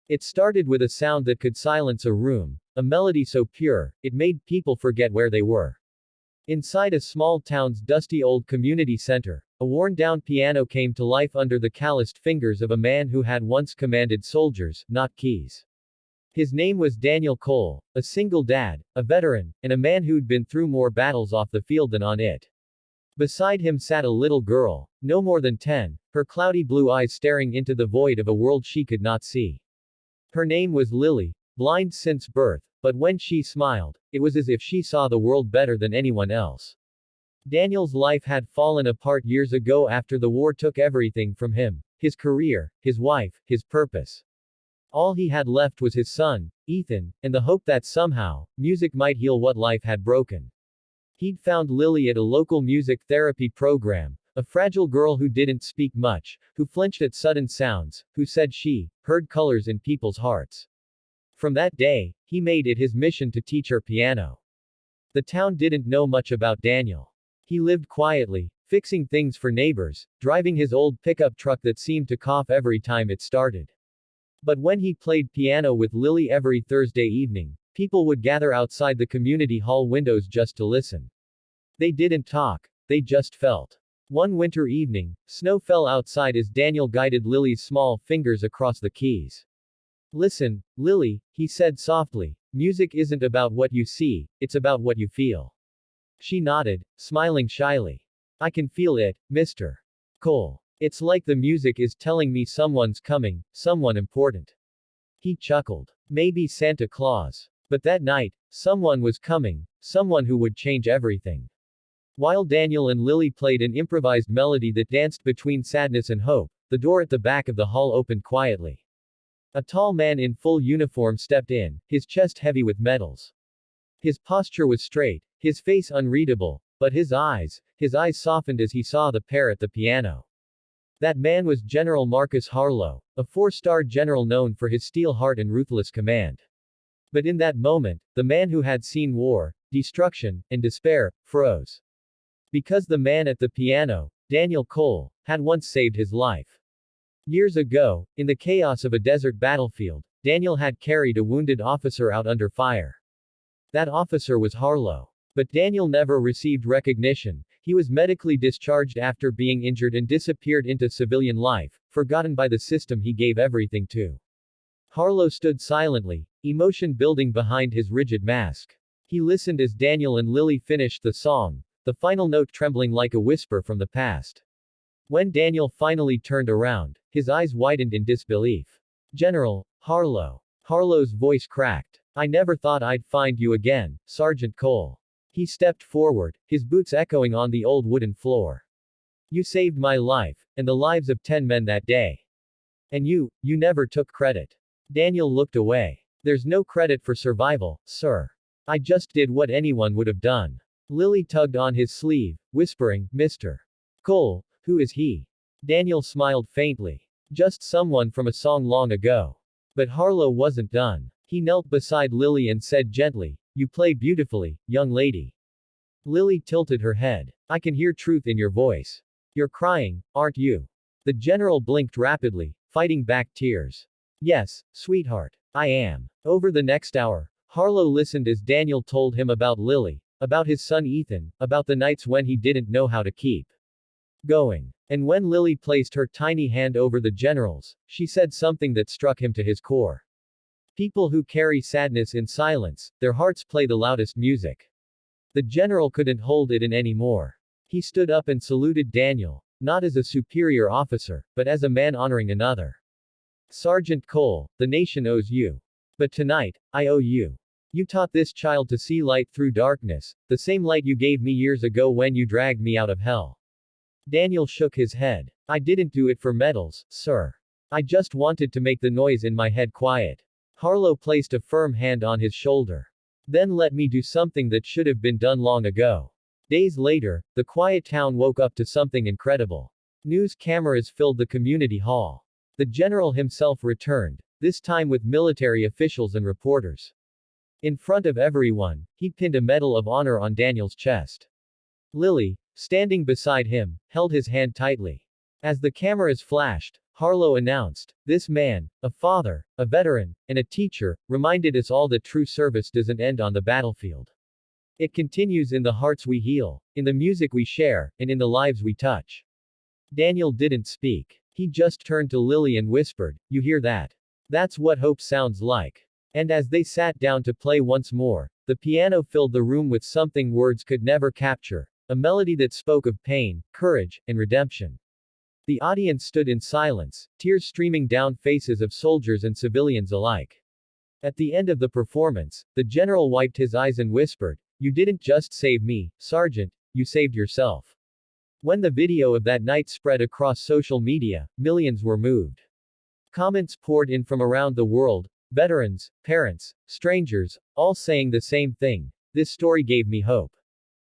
It started with a sound that could silence a room, a melody so pure, it made people forget where they were. Inside a small town's dusty old community center, a worn-down piano came to life under the calloused fingers of a man who had once commanded soldiers, not keys. His name was Daniel Cole, a single dad, a veteran, and a man who'd been through more battles off the field than on it. Beside him sat a little girl, no more than 10, her cloudy blue eyes staring into the void of a world she could not see. Her name was Lily, blind since birth, but when she smiled, it was as if she saw the world better than anyone else. Daniel's life had fallen apart years ago after the war took everything from him, his career, his wife, his purpose. All he had left was his son, Ethan, and the hope that somehow, music might heal what life had broken. He'd found Lily at a local music therapy program, a fragile girl who didn't speak much, who flinched at sudden sounds, who said she heard colors in people's hearts. From that day, he made it his mission to teach her piano. The town didn't know much about Daniel. He lived quietly, fixing things for neighbors, driving his old pickup truck that seemed to cough every time it started. But when he played piano with Lily every Thursday evening, people would gather outside the community hall windows just to listen. They didn't talk, they just felt. One winter evening, snow fell outside as Daniel guided Lily's small fingers across the keys. Listen, Lily, he said softly, music isn't about what you see, it's about what you feel. She nodded, smiling shyly. I can feel it, Mr. Cole. It's like the music is telling me someone's coming, someone important. He chuckled. Maybe Santa Claus. But that night, someone was coming, someone who would change everything. While Daniel and Lily played an improvised melody that danced between sadness and hope, the door at the back of the hall opened quietly. A tall man in full uniform stepped in, his chest heavy with medals. His posture was straight, his face unreadable, but his eyes softened as he saw the pair at the piano. That man was General Marcus Harlow, a four-star general known for his steel heart and ruthless command. But in that moment, the man who had seen war, destruction, and despair, froze. Because the man at the piano, Daniel Cole, had once saved his life. Years ago, in the chaos of a desert battlefield, Daniel had carried a wounded officer out under fire. That officer was Harlow. But Daniel never received recognition. He was medically discharged after being injured and disappeared into civilian life, forgotten by the system he gave everything to. Harlow stood silently, emotion building behind his rigid mask. He listened as Daniel and Lily finished the song, the final note trembling like a whisper from the past. When Daniel finally turned around, his eyes widened in disbelief. General Harlow. Harlow's voice cracked. I never thought I'd find you again, Sergeant Cole. He stepped forward, his boots echoing on the old wooden floor. You saved my life, and the lives of 10 men that day. And you never took credit. Daniel looked away. There's no credit for survival, sir. I just did what anyone would have done. Lily tugged on his sleeve, whispering, Mr. Cole, who is he? Daniel smiled faintly. Just someone from a song long ago. But Harlow wasn't done. He knelt beside Lily and said gently, You play beautifully, young lady. Lily tilted her head. I can hear truth in your voice. You're crying, aren't you? The general blinked rapidly, fighting back tears. Yes, sweetheart, I am. Over the next hour, Harlow listened as Daniel told him about Lily, about his son Ethan, about the nights when he didn't know how to keep going. And when Lily placed her tiny hand over the general's, she said something that struck him to his core. People who carry sadness in silence, their hearts play the loudest music. The general couldn't hold it in anymore. He stood up and saluted Daniel, not as a superior officer, but as a man honoring another. Sergeant Cole, the nation owes you. But tonight, I owe you. You taught this child to see light through darkness, the same light you gave me years ago when you dragged me out of hell. Daniel shook his head. I didn't do it for medals, sir. I just wanted to make the noise in my head quiet. Harlow placed a firm hand on his shoulder. Then let me do something that should have been done long ago. Days later, the quiet town woke up to something incredible. News cameras filled the community hall. The general himself returned, this time with military officials and reporters. In front of everyone, he pinned a medal of honor on Daniel's chest. Lily, standing beside him, held his hand tightly. As the cameras flashed, Harlow announced. This man, a father, a veteran, and a teacher, reminded us all that true service doesn't end on the battlefield. It continues in the hearts we heal, in the music we share, and in the lives we touch. Daniel didn't speak. He just turned to Lily and whispered, "You hear that? That's what hope sounds like." And as they sat down to play once more, the piano filled the room with something words could never capture, a melody that spoke of pain, courage, and redemption. The audience stood in silence, tears streaming down faces of soldiers and civilians alike. At the end of the performance, the general wiped his eyes and whispered, "You didn't just save me, Sergeant, you saved yourself." When the video of that night spread across social media, millions were moved. Comments poured in from around the world, veterans, parents, strangers, all saying the same thing: "This story gave me hope."